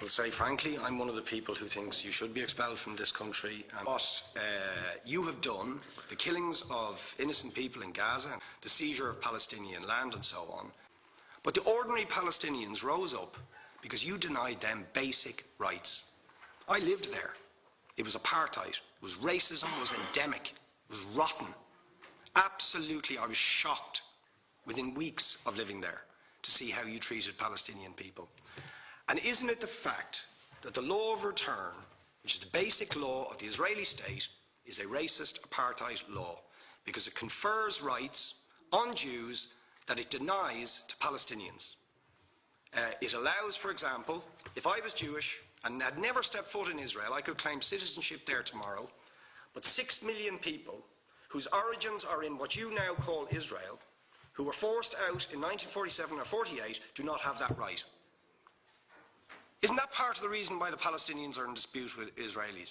Well, very frankly, I'm one of the people who thinks you should be expelled from this country. And what you have done, the killings of innocent people in Gaza, the seizure of Palestinian land and so on, but the ordinary Palestinians rose up because you denied them basic rights. I lived there. It was apartheid. It was racism. It was endemic. It was rotten. Absolutely, I was shocked within weeks of living there to see how you treated Palestinian people. And isn't it the fact that the law of return, which is the basic law of the Israeli state, is a racist apartheid law because it confers rights on Jews that it denies to Palestinians. It allows, for example, if I was Jewish and had never stepped foot in Israel, I could claim citizenship there tomorrow, but 6 million people whose origins are in what you now call Israel, who were forced out in 1947 or 48, do not have that right. Isn't that part of the reason why the Palestinians are in dispute with Israelis?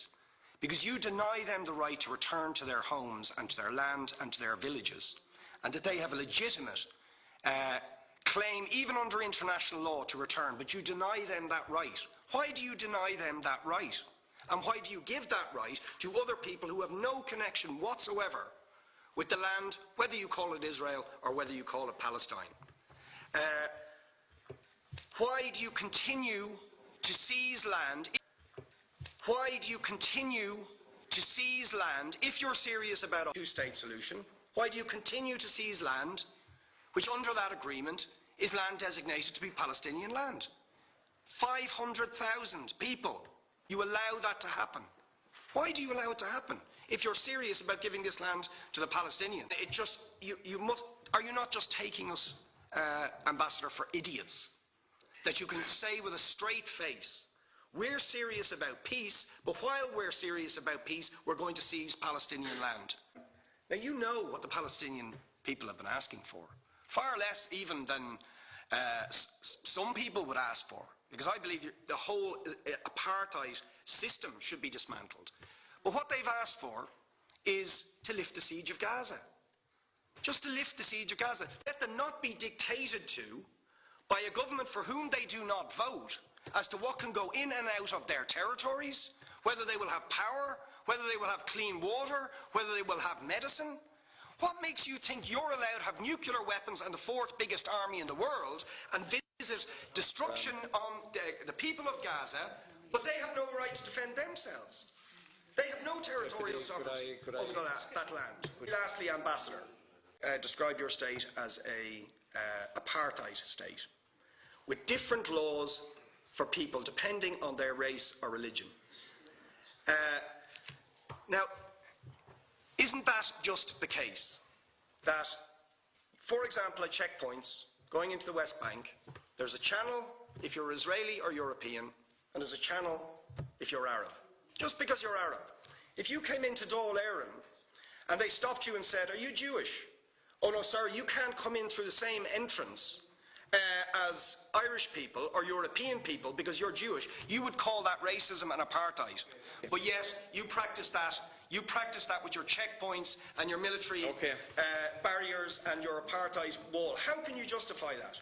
Because you deny them the right to return to their homes and to their land and to their villages, and that they have a legitimate claim, even under international law, to return, but you deny them that right. Why do you deny them that right? And why do you give that right to other people who have no connection whatsoever with the land, whether you call it Israel or whether you call it Palestine? Why do you continue to seize land? Why do you continue to seize land if you're serious about a two-state solution? Why do you continue to seize land which under that agreement is land designated to be Palestinian land? 500,000 people. You allow that to happen. Why do you allow it to happen? If you're serious about giving this land to the Palestinians, are you not just taking us, Ambassador, for idiots? That you can say with a straight face, we're serious about peace, but while we're serious about peace, we're going to seize Palestinian land. Now, you know what the Palestinian people have been asking for. Far less even than some people would ask for. Because I believe the whole apartheid system should be dismantled. But what they've asked for is to lift the siege of Gaza. Just to lift the siege of Gaza. Let them not be dictated to by a government for whom they do not vote as to what can go in and out of their territories, whether they will have power, whether they will have clean water, whether they will have medicine. What makes you think you're allowed to have nuclear weapons and the fourth biggest army in the world and visit destruction on the people of Gaza, but they have no right to defend themselves? They have no territorial sovereignty over that land. Lastly, Ambassador, describe your state as an apartheid state with different laws for people depending on their race or religion. Now, isn't that just the case that, for example, at checkpoints going into the West Bank, there's a channel if you're Israeli or European, and there's a channel if you're Arab? Just because you're Arab. If you came into Dáil Éireann and they stopped you and said, "Are you Jewish?" "Oh no, sir, you can't come in through the same entrance as Irish people or European people because you're Jewish," you would call that racism and apartheid. But yet, you practice that. You practice that with your checkpoints and your military barriers and your apartheid wall. How can you justify that?